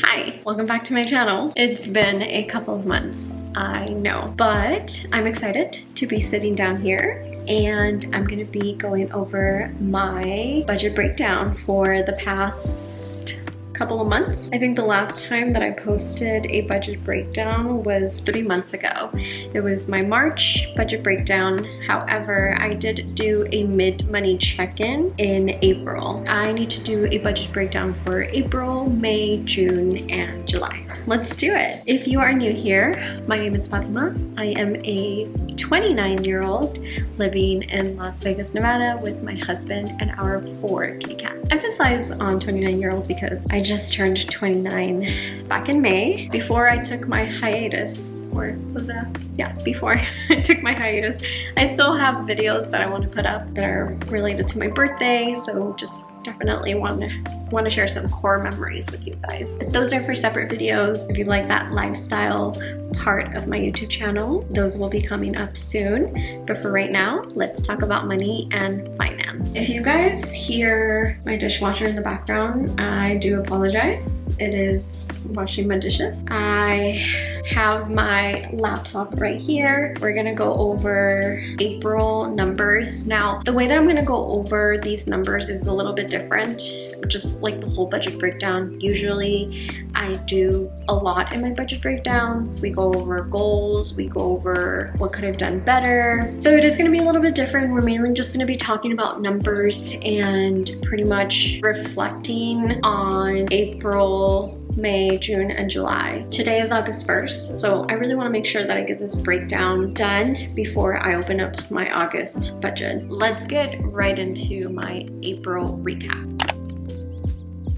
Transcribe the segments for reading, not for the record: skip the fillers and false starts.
Hi, welcome back to my channel. It's been a couple of months, I know, but I'm excited to be sitting down here and I'm gonna be going over my budget breakdown for the past couple of months. I think the last time that I posted a budget breakdown was 3 months ago. It was my March budget breakdown. However, I did do a mid-money check-in in April. I need to do a budget breakdown for April, May, June, and July. Let's do it. If you are new here, my name is Fatima. I am a 29-year-old living in Las Vegas, Nevada with my husband and our 4 kitty cats. Emphasize on 29-year-old because I just turned 29 back in May before I took my hiatus. Or was that? Yeah, before I took my hiatus. I still have videos that I want to put up that are related to my birthday, so just definitely want to share some core memories with you guys. But those are for separate videos. If you like that lifestyle part of my YouTube channel, those will be coming up soon. But for right now, let's talk about money and finance. If you guys hear my dishwasher in the background, I do apologize. It is washing my dishes. I have my laptop right here. We're gonna go over April numbers. Now, the way that I'm gonna go over these numbers is a little bit different, just like the whole budget breakdown. Usually I do a lot in my budget breakdowns. We go over goals, we go over what could have done better. So it is gonna be a little bit different. We're mainly just gonna be talking about numbers and pretty much reflecting on April, May, June, and July. Today is August 1st, so I really want to make sure that I get this breakdown done before I open up my August budget. Let's get right into my April recap.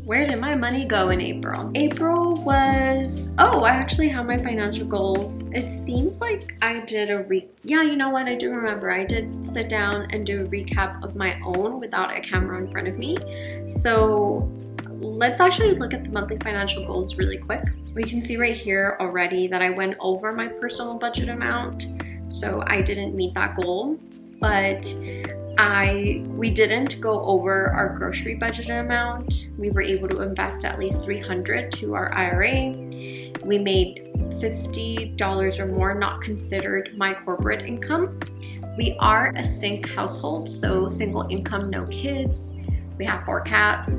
Where did my money go in April? April was, oh, I actually have my financial goals. It seems like I did yeah, you know what, I do remember. I did sit down and do a recap of my own without a camera in front of me. So let's actually look at the monthly financial goals really quick. We can see right here already that I went over my personal budget amount. So I didn't meet that goal, but we didn't go over our grocery budget amount. We were able to invest at least $300 to our IRA. We made $50 or more, not considered my corporate income. We are a SINC household, so single income, no kids. We have 4 cats,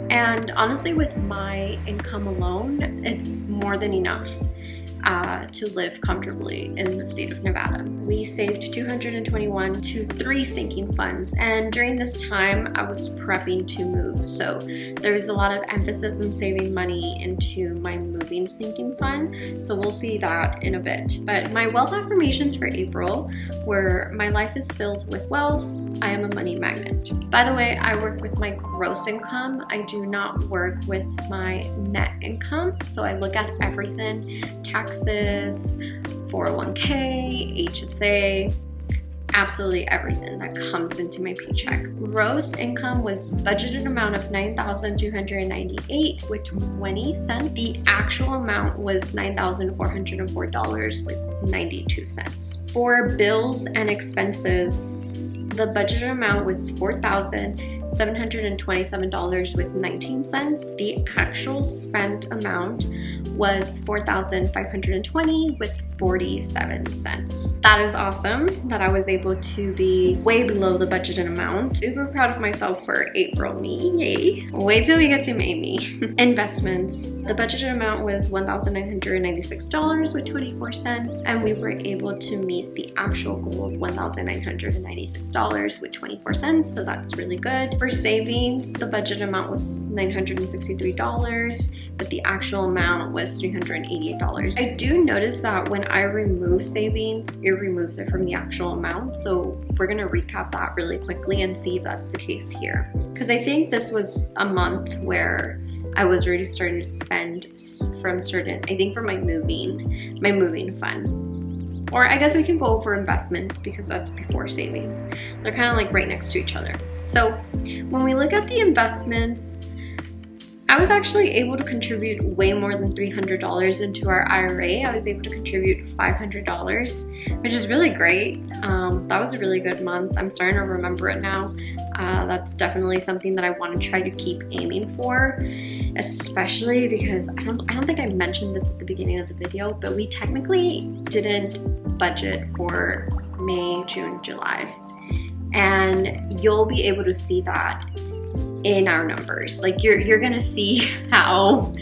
and honestly with my income alone, it's more than enough to live comfortably in the state of Nevada. We saved $221 to 3 sinking funds, and during this time I was prepping to move, so there was a lot of emphasis on saving money into my moving sinking fund, so we'll see that in a bit. But my wealth affirmations for April were: my life is filled with wealth, I am a money magnet. By the way, I work with my gross income. I do not work with my net income. So I look at everything: taxes, 401k, HSA, absolutely everything that comes into my paycheck. Gross income was budgeted amount of $9,298 with 20 cents. The actual amount was $9,404 with 92 cents. For bills and expenses, the budgeted amount was $4,727 with 19 cents. The actual spent amount was $4,520 with 47 cents. That is awesome that I was able to be way below the budgeted amount. Super proud of myself for April me, yay. Wait till we get to May me. Investments. The budgeted amount was $1,996 with 24 cents, and we were able to meet the actual goal of $1,996 with 24 cents, so that's really good. For savings, the budget amount was $963, but the actual amount was $388. I do notice that when I remove savings, it removes it from the actual amount, so we're gonna recap that really quickly and see if that's the case here. Because I think this was a month where I was already starting to spend from certain, I think for my moving fund. Or I guess we can go over investments because that's before savings. They're kind of like right next to each other. So when we look at the investments, I was actually able to contribute way more than $300 into our IRA. I was able to contribute $500, which is really great. That was a really good month. I'm starting to remember it now. That's definitely something that I want to try to keep aiming for. especially because I don't think I mentioned this at the beginning of the video, but we technically didn't budget for May, June, July. And you'll be able to see that in our numbers. Like you're gonna see how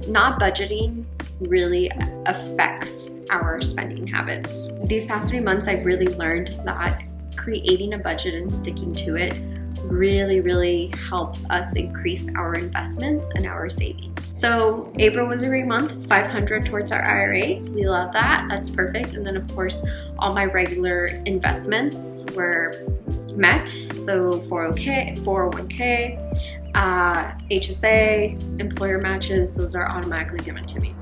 not budgeting really affects our spending habits. These past 3 months, I've really learned that creating a budget and sticking to it really helps us increase our investments and our savings. So April was a great month, $500 towards our IRA. We love that, that's perfect. And then of course, all my regular investments were met. So 401k, HSA, employer matches, those are automatically given to me.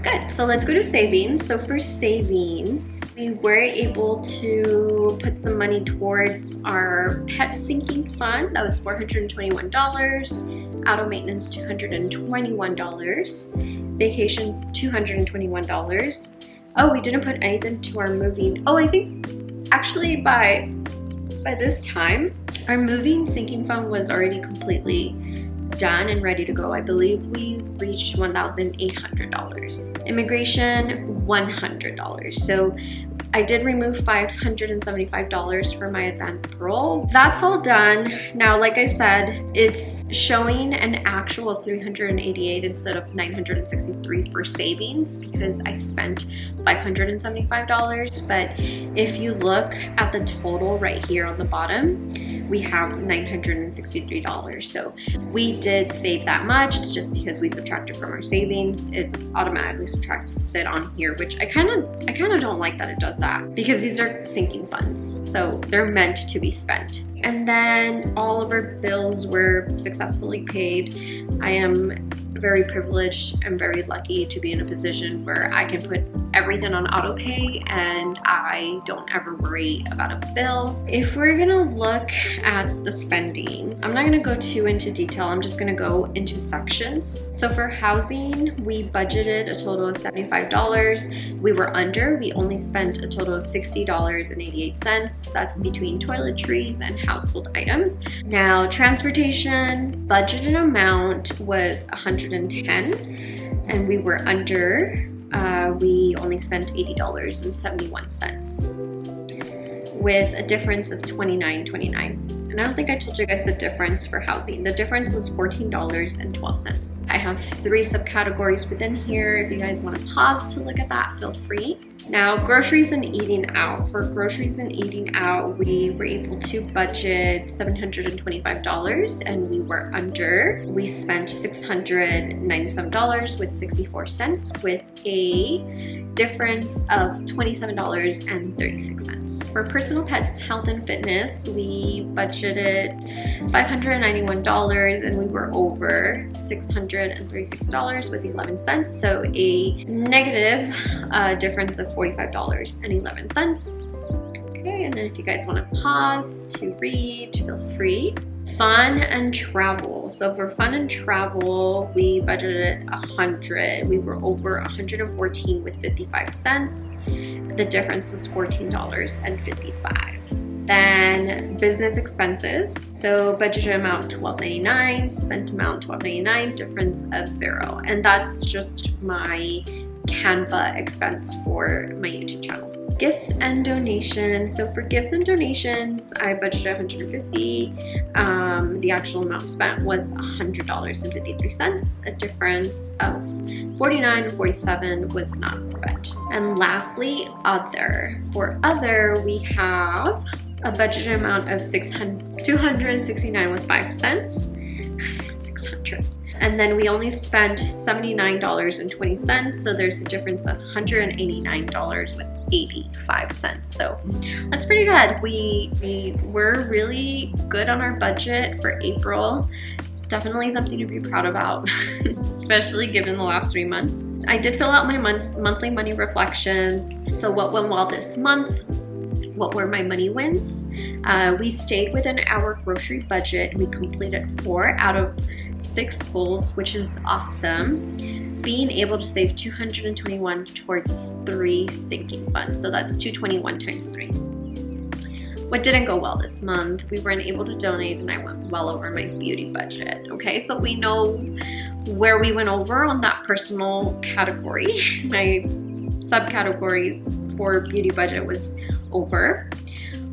Good, so let's go to savings. So for savings, we were able to put some money towards our pet sinking fund. That was $421, auto maintenance $221, vacation $221. Oh, we didn't put anything to our moving. Oh, I think actually by this time, our moving sinking fund was already completely done and ready to go. I believe we reached $1,800. Immigration, $100. So I did remove $575 for my advance parole. That's all done. Now, like I said, it's showing an actual of $388 instead of $963 for savings because I spent $575. But if you look at the total right here on the bottom, we have $963. So we did save that much. It's just because we subtracted from our savings, it automatically subtracts it on here, which I kind of don't like that it does that because these are sinking funds. So they're meant to be spent. And then all of our bills were successfully paid. I am very privileged and very lucky to be in a position where I can put everything on auto pay and I don't ever worry about a bill. If we're gonna look at the spending, I'm not gonna go too into detail, I'm just gonna go into sections. So for housing, we budgeted a total of $75. We were under, we only spent a total of $60.88. That's between toiletries and household items. Now, transportation, budgeted amount was $110 and we were under. We only spent $80.71 with a difference of $29.29. And I don't think I told you guys the difference for housing. The difference was $14.12. I have 3 subcategories within here. If you guys want to pause to look at that, feel free. Now, groceries and eating out. For groceries and eating out, we were able to budget $725 and we were under. We spent $697 with 64 cents with a difference of $27.36. For personal pets, health and fitness, we budgeted $591 and we were over $636 with 11 cents. So a negative difference of $45.11. Okay, and then if you guys want to pause to read, feel free. Fun and travel. So for fun and travel, we budgeted $100. We were over $114 with 55 cents. The difference was $14.55. Then business expenses. So budgeted amount $12.99, spent amount $12.99, difference of $0. And that's just my Canva expense for my YouTube channel. Gifts and donations. So for gifts and donations, I budgeted $150. The actual amount spent was $100.53. A difference of $49.47 was not spent. And lastly, other. For other, we have a budgeted amount of $269 with 5 cents. 600. And then we only spent $79.20, so there's a difference of $189 with 85 cents. So that's pretty good. We were really good on our budget for April. It's definitely something to be proud about, especially given the last 3 months. I did fill out my monthly money reflections. So what went well this month? What were my money wins? We stayed within our grocery budget. We completed 4 out of 6 goals, which is awesome. Being able to save $221 towards 3 sinking funds. So that's $221 times 3. What didn't go well this month? We weren't able to donate and I went well over my beauty budget. Okay, so we know where we went over on that personal category. My subcategory for beauty budget was over.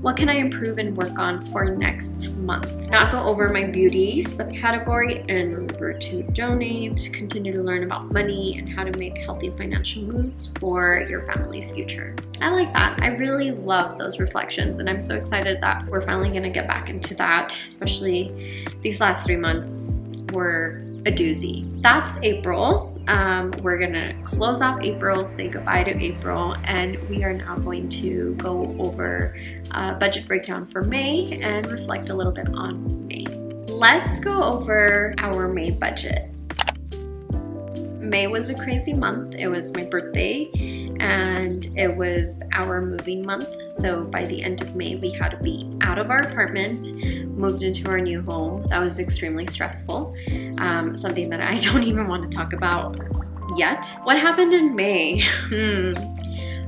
What can I improve and work on for next month? Not go over my beauty subcategory, and remember to donate, continue to learn about money and how to make healthy financial moves for your family's future. I like that. I really love those reflections, and I'm so excited that we're finally gonna get back into that, especially these last 3 months were a doozy. That's April. We're gonna close off April, say goodbye to April, and we are now going to go over a budget breakdown for May and reflect a little bit on May. Let's go over our May budget. May was a crazy month. It was my birthday and it was our moving month. So by the end of May, we had to be out of our apartment, moved into our new home. That was extremely stressful. Something that I don't even want to talk about yet. What happened in May?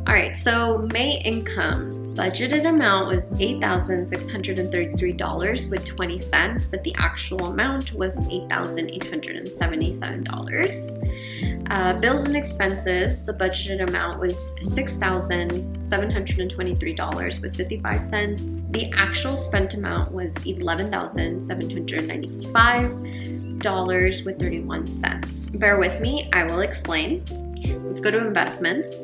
All right, so May income. Budgeted amount was $8,633.20, but the actual amount was $8,877. Bills and expenses, the budgeted amount was $6,723.55. The actual spent amount was $11,795.31. Bear with me, I will explain. Let's go to investments.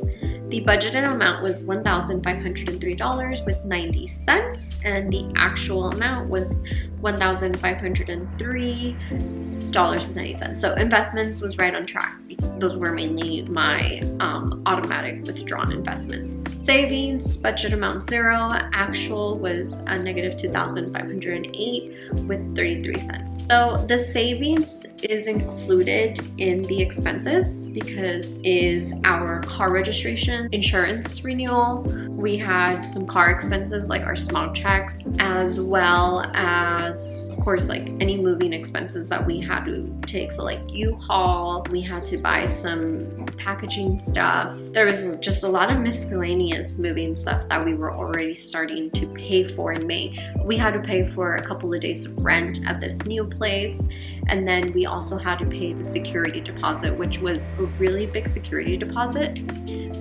The budgeted amount was $1,503.90, and the actual amount was $1,503.90. So investments was right on track. Those were mainly my automatic withdrawn investments. Savings, budget amount 0, actual was a negative $2,508 with 33 cents. So the savings is included in the expenses because is our car registration, insurance renewal. We had some car expenses like our smog checks, as well as of course like any moving expenses that we had to take. So like U-Haul, we had to buy some packaging stuff. There was just a lot of miscellaneous moving stuff that we were already starting to pay for in May. We had to pay for a couple of days of rent at this new place. And then we also had to pay the security deposit, which was a really big security deposit.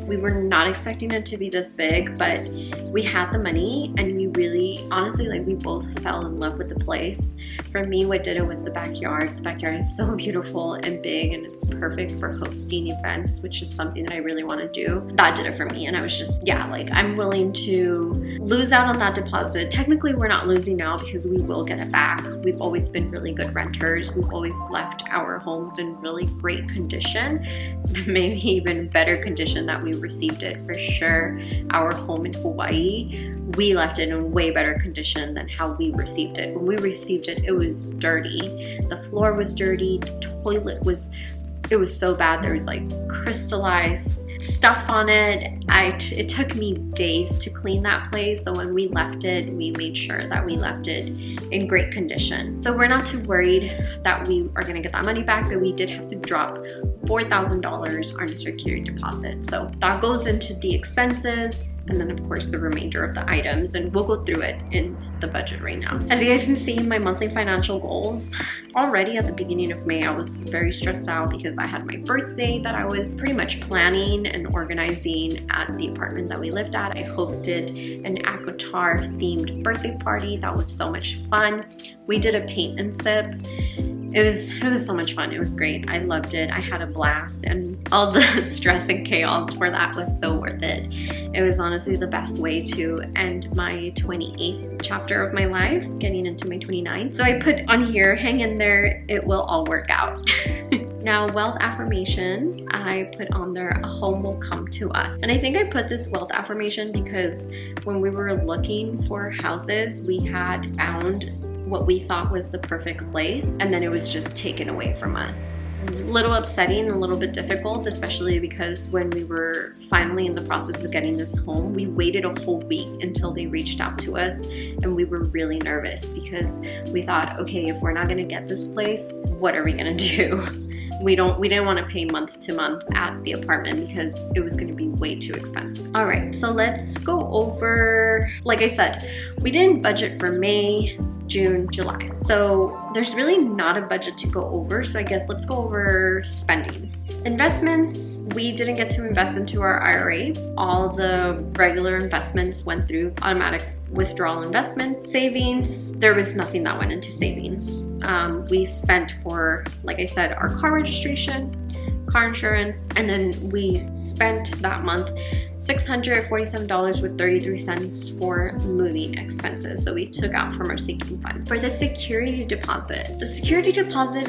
We were not expecting it to be this big, but we had the money and we really, honestly, like we both fell in love with the place. For me, what did it was the backyard. The backyard is so beautiful and big and it's perfect for hosting events, which is something that I really want to do. That did it for me. And I was just, yeah, like I'm willing to lose out on that deposit. Technically, we're not losing out because we will get it back. We've always been really good renters. We've always left our homes in really great condition, maybe even better condition that we received it for sure. Our home in Hawaii, we left it in way better condition than how we received it. When we received it, it was dirty. The floor was dirty. The toilet was, it was so bad. There was like crystallized stuff on it. It took me days to clean that place. So when we left it, we made sure that we left it in great condition. So we're not too worried that we are gonna get that money back, but we did have to drop $4,000 on a security deposit. So that goes into the expenses. And then of course the remainder of the items, and we'll go through it in the budget right now. As you guys can see, my monthly financial goals, already at the beginning of May, I was very stressed out because I had my birthday that I was pretty much planning and organizing at the apartment that we lived at. I hosted an Akatar themed birthday party. That was so much fun. We did a paint and sip. It was so much fun. It was great. I loved it. I had a blast, and all the stress and chaos for that was so worth it. It was honestly the best way to end my 28th chapter of my life, getting into my 29th. So I put on here, hang in there, it will all work out. Now, wealth affirmations, I put on there, a home will come to us. And I think I put this wealth affirmation because when we were looking for houses, we had found what we thought was the perfect place, and then it was just taken away from us. A little upsetting, a little bit difficult, especially because when we were finally in the process of getting this home, we waited a whole week until they reached out to us, and we were really nervous because we thought, okay, if we're not gonna get this place, what are we gonna do? We didn't want to pay month to month at the apartment because it was going to be way too expensive. All right, so let's go over, like I said, we didn't budget for May, June, July. So there's really not a budget to go over. So I guess let's go over spending. Investments, we didn't get to invest into our IRA. All the regular investments went through automatic withdrawal investments. Savings, there was nothing that went into savings. We spent for, like I said, our car registration, car insurance, and then we spent that month $647.33 for moving expenses. So we took out from our sinking fund. For the security deposit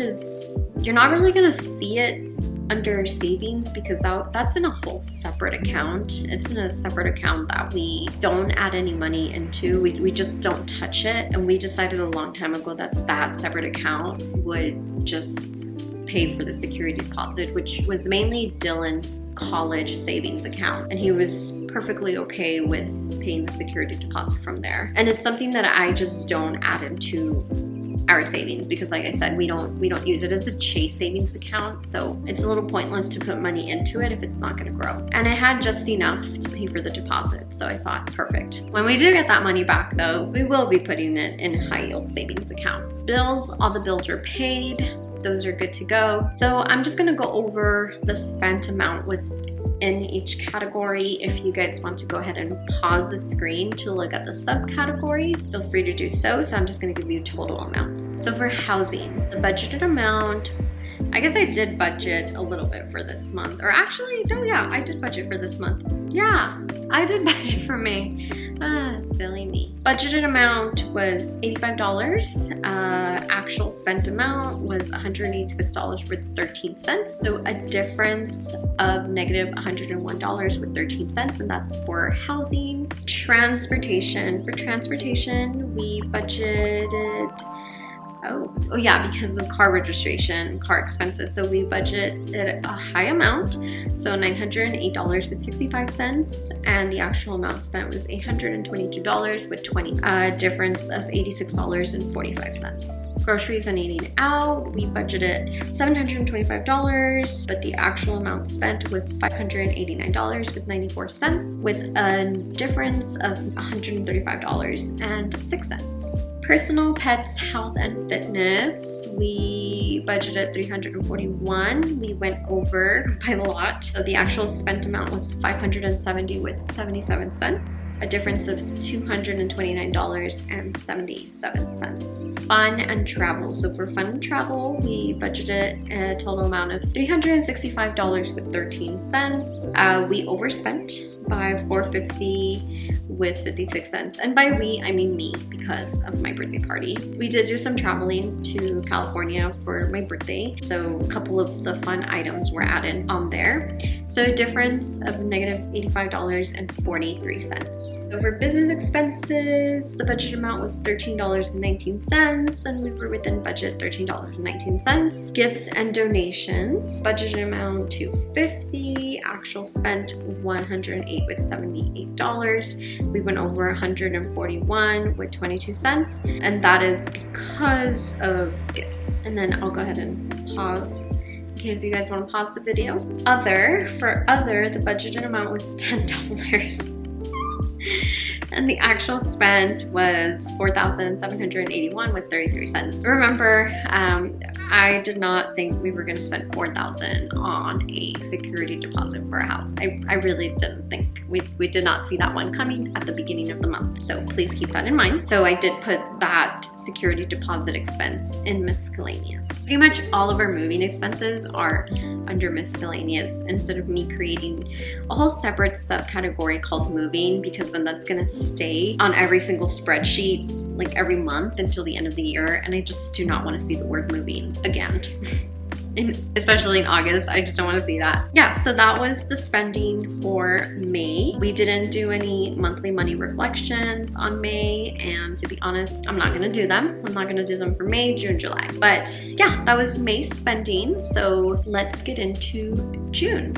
is, you're not really gonna see it under savings because that's in a whole separate account. It's in a separate account that we don't add any money into. We just don't touch it. And we decided a long time ago that that separate account would just pay for the security deposit, which was mainly Dylan's college savings account. And he was perfectly okay with paying the security deposit from there. And it's something that I just don't add into our savings because, like I said, we don't use it as a Chase savings account, so it's a little pointless to put money into it if it's not going to grow. And I had just enough to pay for the deposit, so I thought perfect. When we do get that money back though, we will be putting it in a high yield savings account. Bills, all the bills are paid, those are good to go. So I'm just going to go over the spent amount within each category. If you guys want to go ahead and pause the screen to look at the subcategories, feel free to do so. So I'm just going to give you total amounts. So for housing, the budgeted amount, I guess I did budget a little bit for this month, or actually, no, yeah, I did budget for this month. Yeah, I did budget for May. Silly me. Budgeted amount was $85. Actual spent amount was $186.13. So a difference of negative $101.13, and that's for housing. Transportation. For transportation, we budgeted, oh yeah, because of car registration, car expenses. So we budgeted a high amount, so $908.65, and the actual amount spent was $822.20, a difference of $86.45. Groceries and eating out, we budgeted $725, but the actual amount spent was $589.94, with a difference of $135.06. Personal, pets, health, and fitness, we budgeted $341. We went over by a lot. So the actual spent amount was $570.77, a difference of $229.77. Fun and travel. So for fun and travel, we budgeted a total amount of $365.13. We overspent by $450.56, and by we I mean me because of my birthday party. We did do some traveling to California for my birthday, so a couple of the fun items were added on there. So a difference of negative $85.43. So for business expenses, the budget amount was $13.19, and we were within budget, $13.19. Gifts and donations, budget amount $250, actual spent $108.78. We went over $141.22, and that is because of gifts. And then I'll go ahead and pause in case you guys want to pause the video. For other, the budgeted amount was $10. And the actual spent was $4,781.33. Remember, I did not think we were going to spend $4,000 on a security deposit for a house. I really didn't think. We did not see that one coming at the beginning of the month. So please keep that in mind. So I did put that security deposit expense in miscellaneous. Pretty much all of our moving expenses are under miscellaneous instead of me creating a whole separate subcategory called moving, because then that's going to stay on every single spreadsheet like every month until the end of the year, and I just do not want to see the word moving again. Especially in August, I just don't want to see that. Yeah, so that was the spending for May. We didn't do any monthly money reflections on May, and to be honest, I'm not gonna do them. I'm not gonna do them for May, June, July. But yeah, that was May's spending, so let's get into June.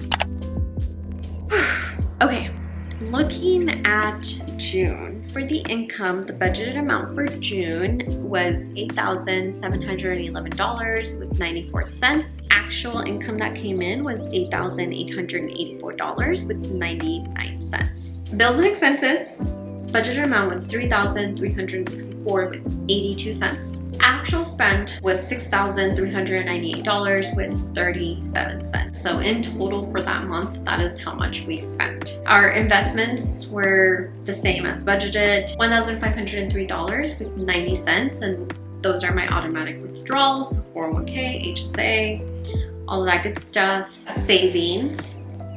Okay, looking at June, for the income, the budgeted amount for June was $8,711.94. Actual income that came in was $8,884.99. Bills and expenses, budgeted amount was $3,364.82. Actual spent was $6,398.37. So in total for that month, that is how much we spent. Our investments were the same as budgeted, $1,503.90, and those are my automatic withdrawals, 401k, HSA, all of that good stuff. Savings,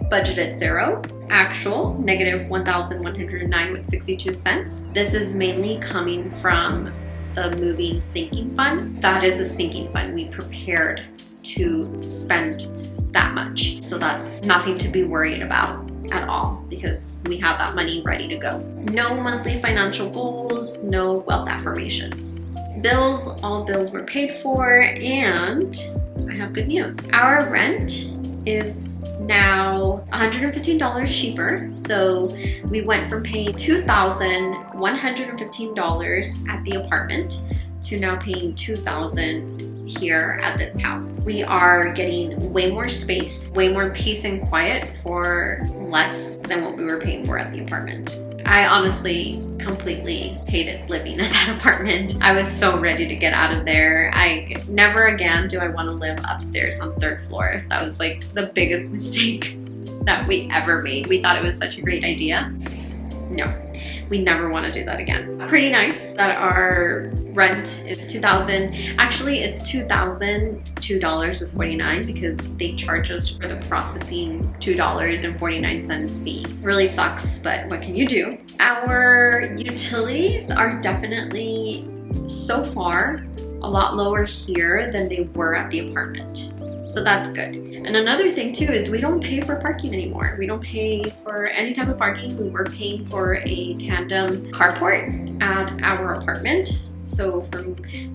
budgeted $0. Actual, negative $1,109.62. This is mainly coming from the moving sinking fund. That is a sinking fund. We prepared to spend that much. So that's nothing to be worried about at all because we have that money ready to go. No monthly financial goals, no wealth affirmations. Bills, all bills were paid for, and I have good news. Our rent is now $115 cheaper. So we went from paying $2,115 at the apartment to now paying $2,000 here at this house. We are getting way more space, way more peace and quiet for less than what we were paying for at the apartment. I honestly completely hated living in that apartment. I was so ready to get out of there. Never again do I want to live upstairs on the 3rd floor. That was like the biggest mistake that we ever made. We thought it was such a great idea. No, we never want to do that again. Pretty nice that our rent is $2,000. Actually, it's $2,002.49 because they charge us for the processing $2.49 fee. Really sucks, but what can you do? Our utilities are definitely so far a lot lower here than they were at the apartment. So that's good. And another thing too is we don't pay for parking anymore. We don't pay for any type of parking. We were paying for a tandem carport at our apartment. So for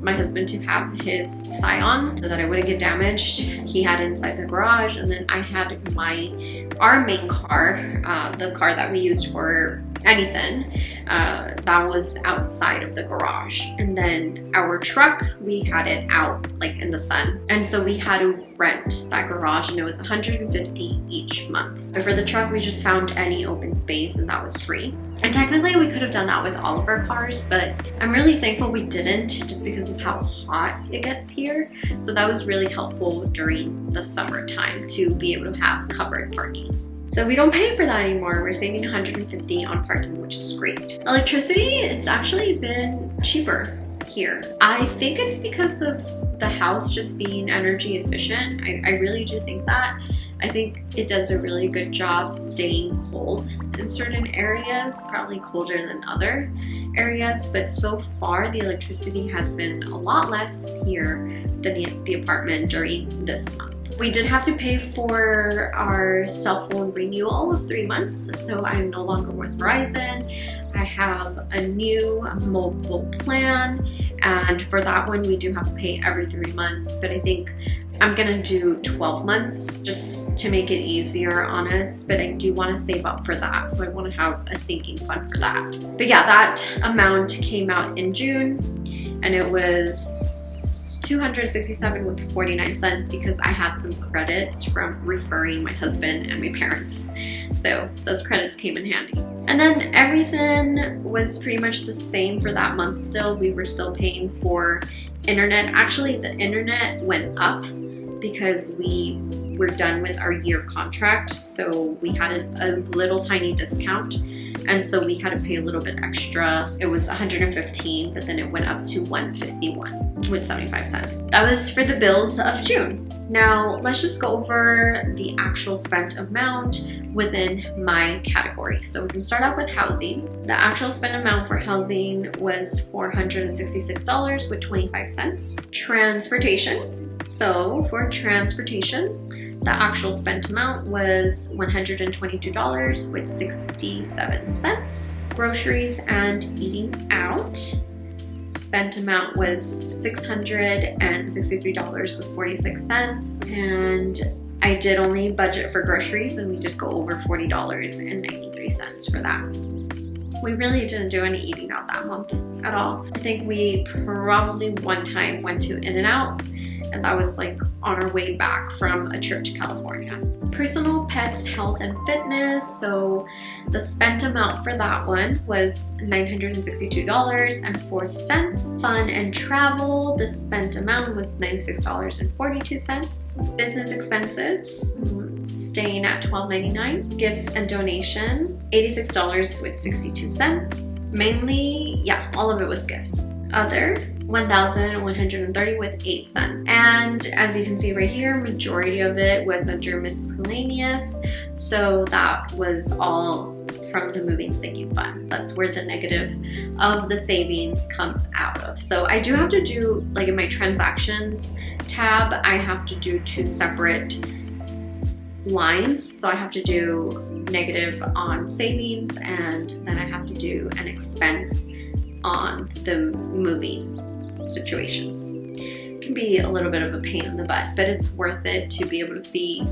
my husband to have his Scion so that I wouldn't get damaged, he had it inside the garage, and then I had our main car, the car that we used for anything, that was outside of the garage. And then our truck, we had it out like in the sun. And so we had to rent that garage, and it was $150 each month. But for the truck, we just found any open space and that was free. And technically we could have done that with all of our cars, but I'm really thankful we didn't just because of how hot it gets here. So that was really helpful during the summertime to be able to have covered parking. So we don't pay for that anymore. We're saving $150 on parking, which is great. Electricity, it's actually been cheaper here. I think it's because of the house just being energy efficient. I really do think that. I think it does a really good job staying cold in certain areas, probably colder than other areas, but so far the electricity has been a lot less here than the apartment during this month. We did have to pay for our cell phone renewal of 3 months, so I'm no longer with Verizon. I have a new mobile plan, and for that one we do have to pay every 3 months, but I think I'm gonna do 12 months just to make it easier on us, but I do want to save up for that, so I want to have a sinking fund for that. But yeah, that amount came out in June, and it was $267.49 because I had some credits from referring my husband and my parents. So those credits came in handy. And then everything was pretty much the same for that month still. We were still paying for internet. Actually, the internet went up because we were done with our year contract. So we had a little tiny discount. And so we had to pay a little bit extra. It was $115, but then it went up to $151.75. That was for the bills of June. Now let's just go over the actual spent amount within my category. So we can start off with housing. The actual spent amount for housing was $466.25. Transportation. So for transportation, the actual spent amount was $122.67. Groceries and eating out, spent amount was $663.46. And I did only budget for groceries, and we did go over $40.93 for that. We really didn't do any eating out that month at all. I think we probably one time went to In-N-Out, and that was like on our way back from a trip to California. Personal, pets, health, and fitness. So the spent amount for that one was $962.04. Fun and travel, the spent amount was $96.42. Business expenses, staying at $12.99. Gifts and donations, $86.62. Mainly, yeah, all of it was gifts. Other, $1,130.08. And as you can see right here, majority of it was under miscellaneous. So that was all from the moving sinking fund. That's where the negative of the savings comes out of. So I do have to do, like in my transactions tab, I have to do two separate lines. So I have to do negative on savings, and then I have to do an expense on the moving situation. It can be a little bit of a pain in the butt, but it's worth it to be able to see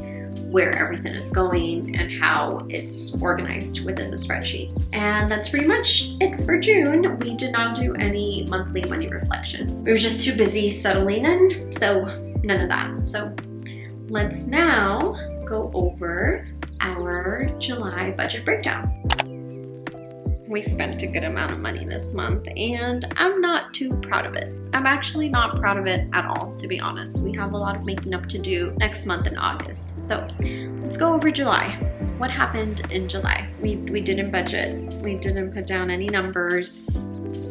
where everything is going and how it's organized within the spreadsheet. And that's pretty much it for June. We did not do any monthly money reflections. We were just too busy settling in, so none of that. So let's now go over our July budget breakdown. We spent a good amount of money this month, and I'm not too proud of it. I'm actually not proud of it at all, to be honest. We have a lot of making up to do next month in August. So let's go over July. What happened in July? We didn't budget. We didn't put down any numbers.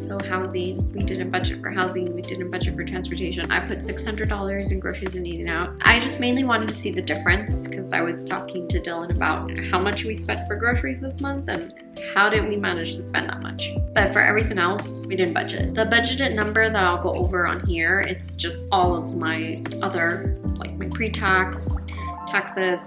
So housing, we didn't budget for housing. We didn't budget for transportation. I put $600 in groceries and eating out. I just mainly wanted to see the difference because I was talking to Dylan about how much we spent for groceries this month and how did we manage to spend that much. But for everything else, we didn't budget. The budgeted number that I'll go over on here, it's just all of my other, like my pre-tax, taxes,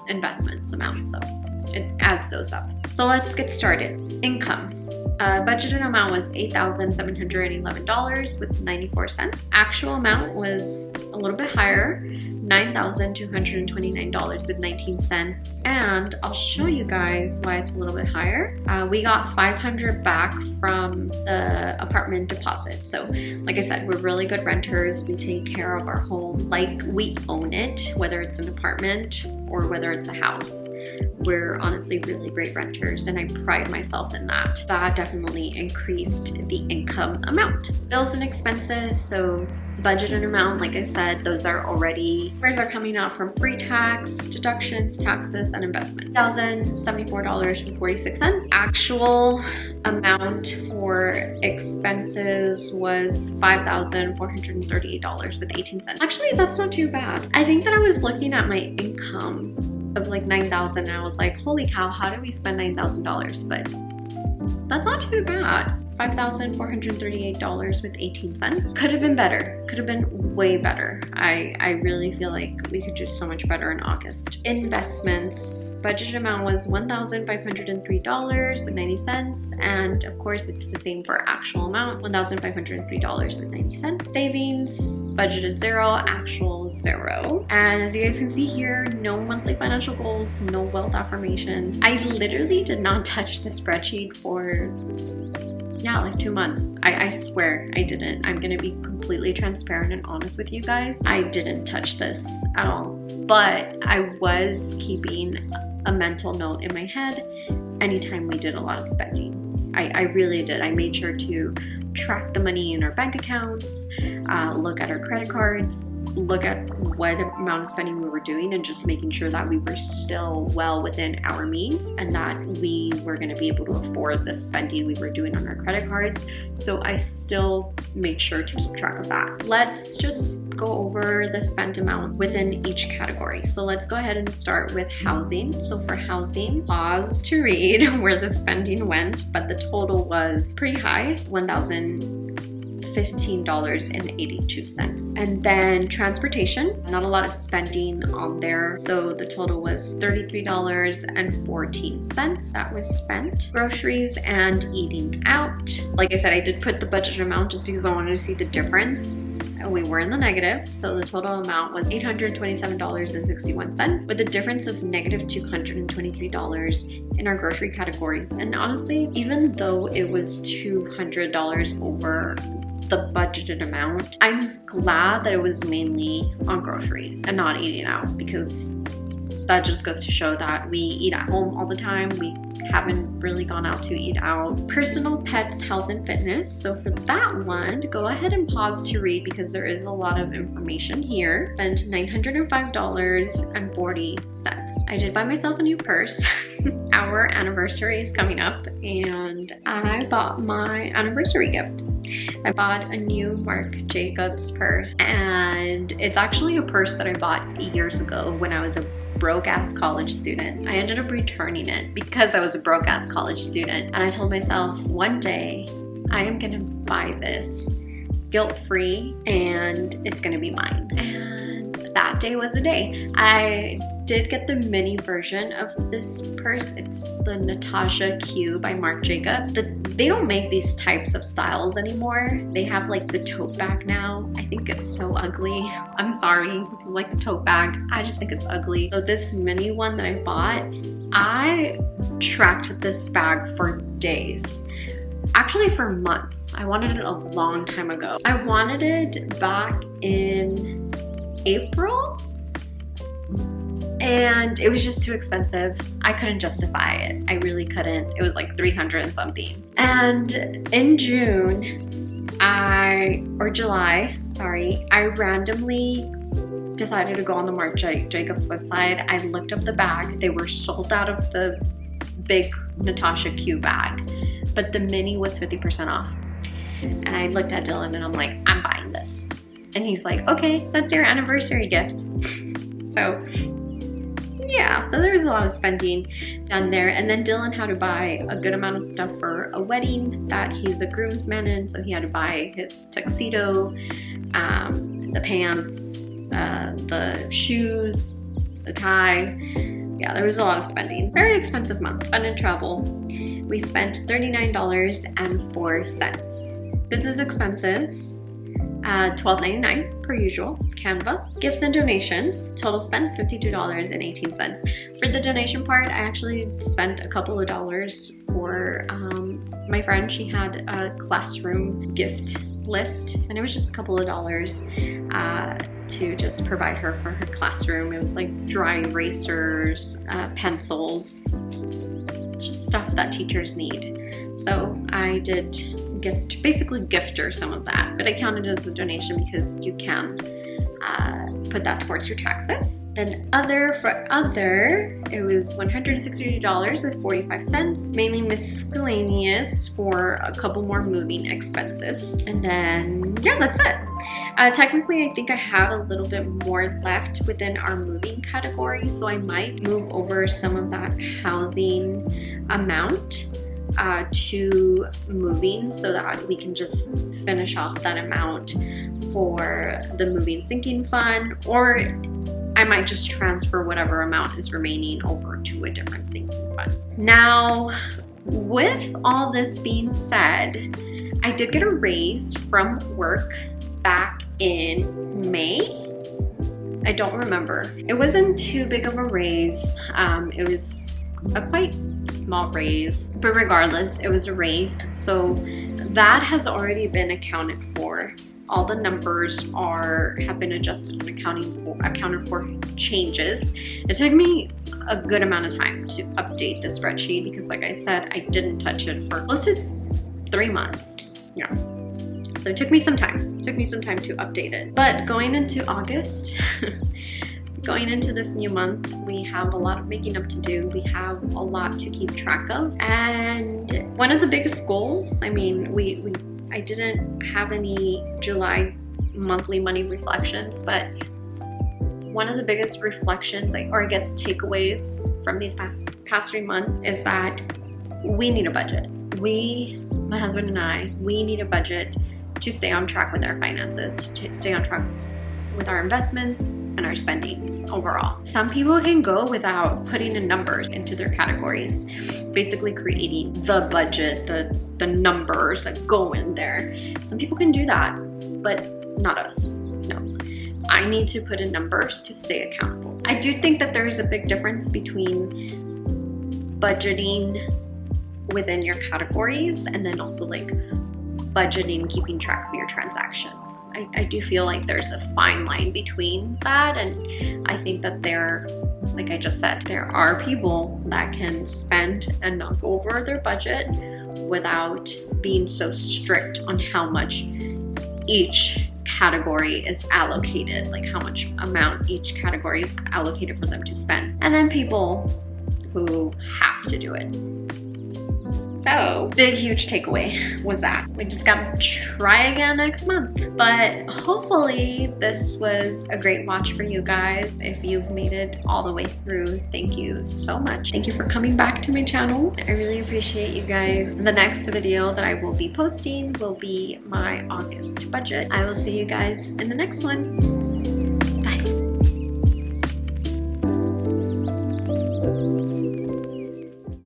investments amount. So it adds those up. So let's get started. Income. Budgeted amount was $8,711.94. Actual amount was a little bit higher, $9,229.19. And I'll show you guys why it's a little bit higher. We got $500 back from the apartment deposit. So like I said, we're really good renters. We take care of our home like we own it, whether it's an apartment or whether it's a house. We're honestly really great renters, and I pride myself in that. That definitely increased the income amount. Bills and expenses, so budgeted amount, like I said, those are already, where's are coming out from pre-tax, deductions, taxes, and investment. $1,074.46. Actual amount for expenses was $5,438.18. Actually, that's not too bad. I think that I was looking at my income of like $9,000 and I was like, holy cow, how did we spend $9,000? But that's not too bad. $5,438.18. Could have been better. Could have been way better. I really feel like we could do so much better in August. Investments. Budget amount was $1,503.90, and of course it's the same for actual amount, $1,503.90. Savings, budgeted 0, actual 0. And as you guys can see here, no monthly financial goals, no wealth affirmations. I literally did not touch the spreadsheet for like 2 months. I swear I didn't. I'm gonna be completely transparent and honest with you guys. I didn't touch this at all, but I was keeping a mental note in my head anytime we did a lot of spending. I really did. I made sure to track the money in our bank accounts, look at our credit cards, look at what amount of spending we were doing, and just making sure that we were still well within our means and that we were going to be able to afford the spending we were doing on our credit cards. So I still made sure to keep track of that. Let's just go over the spent amount within each category. So let's go ahead and start with housing. So for housing, pause to read where the spending went, but the total was pretty high, $1,503.90. $15.82. And then transportation, not a lot of spending on there. So the total was $33.14 that was spent. Groceries and eating out. Like I said, I did put the budget amount just because I wanted to see the difference. We were in the negative, so the total amount was $827.61, with a difference of negative $223 in our grocery categories. And honestly, even though it was $200 over the budgeted amount, I'm glad that it was mainly on groceries and not eating out, because that just goes to show that we eat at home all the time. We haven't really gone out to eat out. Personal, pets, health, and fitness. So for that one, go ahead and pause to read because there is a lot of information here. Spent $905.40. I did buy myself a new purse. Our anniversary is coming up and I bought my anniversary gift. I bought a new Marc Jacobs purse, and it's actually a purse that I bought years ago when I was a broke-ass college student. I ended up returning it because I was a broke-ass college student, and I told myself one day I am gonna buy this guilt-free and it's gonna be mine. And that day was the day. I did get the mini version of this purse. It's the Natasha Q by Marc Jacobs. They don't make these types of styles anymore. They have like the tote bag now. I think it's so ugly. I'm sorry if you like the tote bag. I just think it's ugly. So this mini one that I bought, I tracked this bag for days. Actually for months. I wanted it a long time ago. I wanted it back in April, and it was just too expensive. I couldn't justify it. I really couldn't. It was like 300 and something. And in June, or July, sorry, I randomly decided to go on the Marc Jacobs website. I looked up the bag. They were sold out of the big Natasha Q bag, but the mini was 50% off. And I looked at Dylan and I'm like, I'm buying this. And he's like, okay, that's your anniversary gift. So yeah, so there was a lot of spending done there. And then Dylan had to buy a good amount of stuff for a wedding that he's a groomsman in. So he had to buy his tuxedo, the pants, the shoes, the tie. Yeah, there was a lot of spending. Very expensive month. Fun and travel. We spent $39.04. Business expenses, $12.99 per usual. Canva. Gifts and donations. Total spent $52.18. For the donation part, I actually spent a couple of dollars for my friend. She had a classroom gift list, and it was just a couple of dollars to just provide her for her classroom. It was like dry erasers, pencils, just stuff that teachers need. So I did basically gift her some of that, but I counted it as a donation because you can put that towards your taxes. Then for other, it was $160.45, mainly miscellaneous for a couple more moving expenses. And then, yeah, that's it. Technically, I think I have a little bit more left within our moving category, so I might move over some of that housing amount to moving so that we can just finish off that amount for the moving sinking fund, or I might just transfer whatever amount is remaining over to a different sinking fund. Now, with all this being said, I did get a raise from work back in May. I don't remember. It wasn't too big of a raise. It was a quite small raise, but regardless, it was a raise. So that has already been accounted for. All the numbers have been adjusted and accounted for changes. It took me a good amount of time to update the spreadsheet because, like I said, I didn't touch it for close to 3 months. Yeah. So it took me some time. It took me some time to update it. But going into August, going into this new month, we have a lot of making up to do. We have a lot to keep track of. And one of the biggest goals, I mean, I didn't have any July monthly money reflections, but one of the biggest reflections, or I guess takeaways from these past 3 months is that we need a budget. My husband and I, we need a budget to stay on track with our finances, to stay on track with our investments and our spending overall. Some people can go without putting in numbers into their categories, basically creating the budget, the numbers that go in there. Some people can do that, but not us. No. I need to put in numbers to stay accountable. I do think that there's a big difference between budgeting within your categories and then also like budgeting, keeping track of your transactions. I do feel like there's a fine line between that, and I think that like I just said, there are people that can spend and not go over their budget without being so strict on how much each category is allocated, like how much amount each category is allocated for them to spend. And then people who have to do it. So, big, huge takeaway was that we just gotta try again next month. But hopefully this was a great watch for you guys. If you've made it all the way through, thank you so much. Thank you for coming back to my channel. I really appreciate you guys. The next video that I will be posting will be my August budget. I will see you guys in the next one.